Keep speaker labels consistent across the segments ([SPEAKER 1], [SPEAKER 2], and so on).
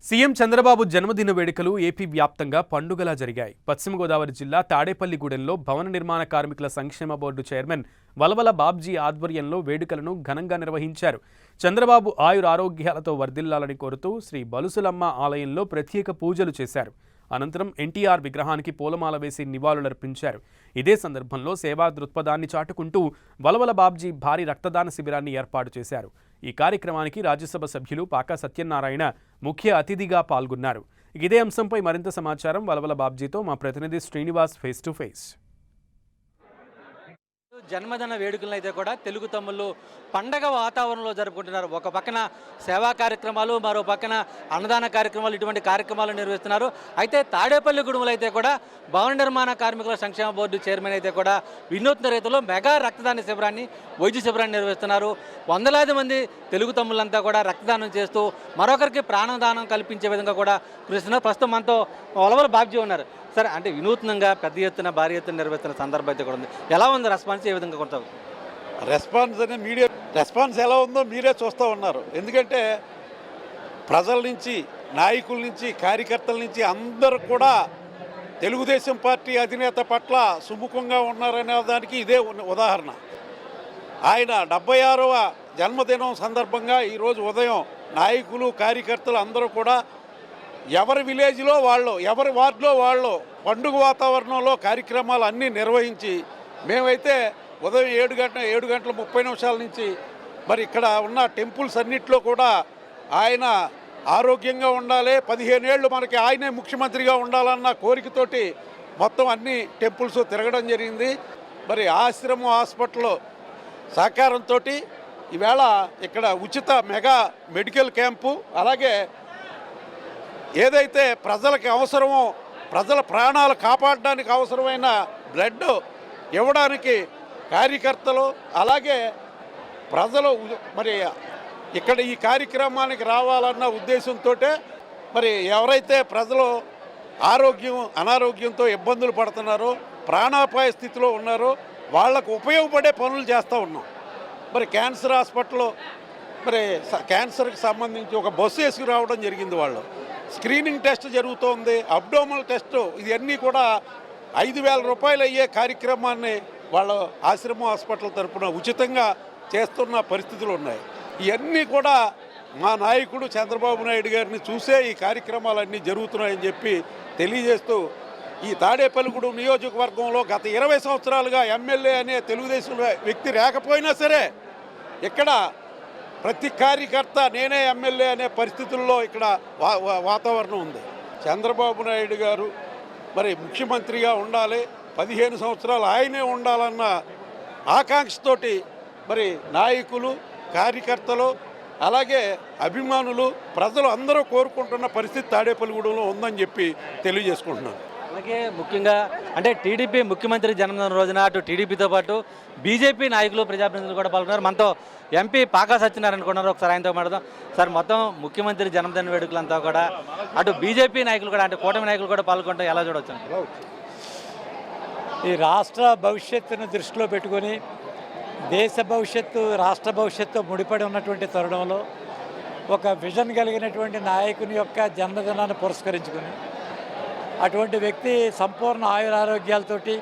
[SPEAKER 1] CM Chandrababu జన్మదిన వేడుకలు AP వ్యాప్తంగా పండుగలా జరిగాయి. పశ్చిమ గోదావరి జిల్లా తాడేపల్లిగూడెంలో భవన నిర్మాణ కార్మికుల సంక్షేమ బోర్డు చైర్మన్ వలవల బాబ్జీ ఆధ్వర్యంలో వేడుకలను ఘనంగా నిర్వహించారు. చంద్రబాబు ఆయురారోగ్యాలతో వర్ధిల్లాలని కోరుతూ శ్రీ బలుసులమ్మ ఆలయంలో ప్రత్యేక పూజలు చేశారు. అనంతరం ఎన్టీఆర్ విగ్రహానికి పూలమాల వేసి నివాళులర్పించారు. ఇదే సందర్భంలో సేవా దృక్పథాన్ని చాటుకుంటూ వలవల బాబ్జీ భారీ రక్తదాన శిబిరాన్ని ఏర్పాటు చేశారు. ఈ కార్యక్రమానికి రాజ్యసభ సభ్యులు పాకా సత్యనారాయణ ముఖ్య అతిథిగా పాల్గొన్నారు. ఇదే అంశంపై మరింత సమాచారం వలవల బాబ్జీతో మా ప్రతినిధి శ్రీనివాస్ ఫేస్ టు ఫేస్.
[SPEAKER 2] జన్మదిన వేడుకలను అయితే కూడా తెలుగు తమ్ముళ్ళు పండగ వాతావరణంలో జరుపుకుంటున్నారు. ఒక పక్కన సేవా కార్యక్రమాలు, మరో పక్కన అన్నదాన కార్యక్రమాలు, ఇటువంటి కార్యక్రమాలు నిర్వహిస్తున్నారు. అయితే తాడేపల్లిగూడెంలో అయితే కూడా భవన నిర్మాణ కార్మికుల సంక్షేమ బోర్డు చైర్మన్ అయితే కూడా వినూత్న రీతిలో మెగా రక్తదాన శిబిరాన్ని, వైద్య శిబిరాన్ని నిర్వహిస్తున్నారు. వందలాది మంది తెలుగు తమ్ముళ్ళంతా కూడా రక్తదానం చేస్తూ మరొకరికి ప్రాణదానం కల్పించే విధంగా కూడా కృష్ణ ప్రస్తుతం మనతో వలవల బాబ్జీ ఉన్నారు. సరే, అంటే వినూత్నంగా పెద్ద ఎత్తున భారీ ఎత్తున నిర్వహిస్తున్న సందర్భం అయితే కూడా ఉంది. ఎలా ఉంది రెస్పాన్స్? ఏ విధంగా కొనసాగు
[SPEAKER 3] రెస్పాన్స్ అనే మీడియా రెస్పాన్స్ ఎలా ఉందో మీరే చూస్తూ ఉన్నారు. ఎందుకంటే ప్రజల నుంచి, నాయకుల నుంచి, కార్యకర్తల నుంచి అందరూ కూడా తెలుగుదేశం పార్టీ అధినేత పట్ల సుముఖంగా ఉన్నారనే దానికి ఇదే ఉదాహరణ. ఆయన 76వ జన్మదినం సందర్భంగా ఈరోజు ఉదయం నాయకులు, కార్యకర్తలు అందరూ కూడా ఎవరి విలేజ్లో వాళ్ళు, ఎవరి వార్డులో వాళ్ళు పండుగ వాతావరణంలో కార్యక్రమాలు అన్నీ నిర్వహించి, మేమైతే ఉదయం 7:30 నుంచి మరి ఇక్కడ ఉన్న టెంపుల్స్ అన్నిట్లో కూడా ఆయన ఆరోగ్యంగా ఉండాలి, 15 ఏళ్ళు మనకి ఆయనే ముఖ్యమంత్రిగా ఉండాలన్న కోరికతోటి మొత్తం అన్ని టెంపుల్స్ తిరగడం జరిగింది. మరి ఆశ్రమం హాస్పిటల్ సహకారంతో ఈవేళ ఇక్కడ ఉచిత మెగా మెడికల్ క్యాంపు, అలాగే ఏదైతే ప్రజలకు అవసరమో, ప్రజల ప్రాణాలు కాపాడడానికి అవసరమైన బ్లడ్ ఇవ్వడానికి కార్యకర్తలు, అలాగే ప్రజలు మరి ఇక్కడ ఈ కార్యక్రమానికి రావాలన్న ఉద్దేశంతో మరి ఎవరైతే ప్రజలు అనారోగ్యంతో ఇబ్బందులు పడుతున్నారో, ప్రాణాపాయ స్థితిలో ఉన్నారో వాళ్లకు ఉపయోగపడే పనులు చేస్తూ ఉన్నాం. మరి క్యాన్సర్ హాస్పిటల్లో మరి క్యాన్సర్కి సంబంధించి ఒక బస్సు వేసుకురావడం జరిగింది. వాళ్ళు స్క్రీనింగ్ టెస్ట్ జరుగుతోంది, అబ్డోమల్ టెస్ట్, ఇవన్నీ కూడా 5,000 రూపాయలు అయ్యే కార్యక్రమాన్ని వాళ్ళ ఆశ్రమం హాస్పిటల్ తరఫున ఉచితంగా చేస్తున్న పరిస్థితులు ఉన్నాయి. ఇవన్నీ కూడా మా నాయకుడు చంద్రబాబు నాయుడు గారిని చూసే ఈ కార్యక్రమాలన్నీ జరుగుతున్నాయని చెప్పి తెలియజేస్తూ, ఈ తాడేపల్లిగూడెం నియోజకవర్గంలో గత 20 సంవత్సరాలుగా ఎమ్మెల్యే అనే తెలుగుదేశం వ్యక్తి లేకపోయినా సరే ఇక్కడ ప్రతి కార్యకర్త నేనే ఎమ్మెల్యే అనే పరిస్థితుల్లో ఇక్కడ వాతావరణం ఉంది. చంద్రబాబు నాయుడు గారు మరి ముఖ్యమంత్రిగా ఉండాలి, 15 సంవత్సరాలు ఆయనే ఉండాలన్న ఆకాంక్షతోటి మరి నాయకులు, కార్యకర్తలు, అలాగే అభిమానులు, ప్రజలు అందరూ కోరుకుంటున్న పరిస్థితి తాడేపల్లిగూడెంలో ఉందని చెప్పి తెలియజేసుకుంటున్నాను.
[SPEAKER 2] అలాగే ముఖ్యంగా అంటే టీడీపీ ముఖ్యమంత్రి జన్మదిన రోజున అటు టీడీపీతో పాటు బీజేపీ నాయకులు, ప్రజాప్రతినిధులు కూడా పాల్గొన్నారు. మనతో ఎంపీ పాకా సత్యనారాయణ ఉన్నారు. ఒకసారి ఆయనతో మాట్లాడదాం. సార్, మొత్తం ముఖ్యమంత్రి జన్మదిన వేడుకలంతా కూడా అటు బీజేపీ నాయకులు కూడా, అంటే కూటమి నాయకులు కూడా పాల్గొంటాం, ఎలా చూడవచ్చు?
[SPEAKER 4] ఈ రాష్ట్ర భవిష్యత్తును దృష్టిలో పెట్టుకొని దేశ భవిష్యత్తు, రాష్ట్ర భవిష్యత్తు ముడిపడి ఉన్నటువంటి తరుణంలో ఒక విజన్ కలిగినటువంటి నాయకుని యొక్క జన్మదినాన్ని పురస్కరించుకొని అటువంటి వ్యక్తి సంపూర్ణ ఆయురారోగ్యాలతోటి,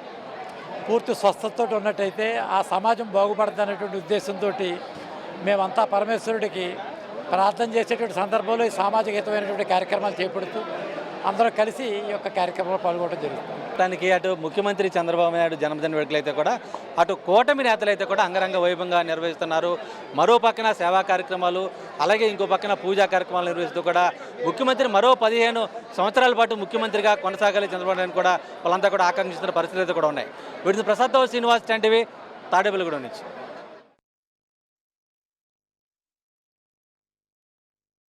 [SPEAKER 4] పూర్తి స్వస్థతతో ఉన్నట్టయితే ఆ సమాజం బాగుపడుతున్నటువంటి ఉద్దేశంతో మేమంతా పరమేశ్వరుడికి ప్రార్థన చేసేటువంటి సందర్భంలో ఈ సామాజికమైనటువంటి కార్యక్రమాలు చేపడుతూ అందరూ కలిసి ఈ యొక్క కార్యక్రమంలో పాల్గొనడం జరుగుతుంది.
[SPEAKER 2] దానికి అటు ముఖ్యమంత్రి చంద్రబాబు నాయుడు జన్మదిన వేడుకలు అయితే కూడా అటు కూటమి నేతలు అయితే కూడా అంగరంగ వైభవంగా నిర్వహిస్తున్నారు. మరో పక్కన సేవా కార్యక్రమాలు, అలాగే ఇంకో పక్కన పూజా కార్యక్రమాలు నిర్వహిస్తూ కూడా ముఖ్యమంత్రి మరో 15 సంవత్సరాల పాటు ముఖ్యమంత్రిగా కొనసాగాలి చంద్రబాబు నాయుడు కూడా వాళ్ళంతా కూడా ఆకాంక్షిస్తున్న పరిస్థితులు అయితే కూడా ఉన్నాయి. వీటిని ప్రసాద్తో శ్రీనివాస్ టీవీ తాడేపల్లిగూడెం నుంచి.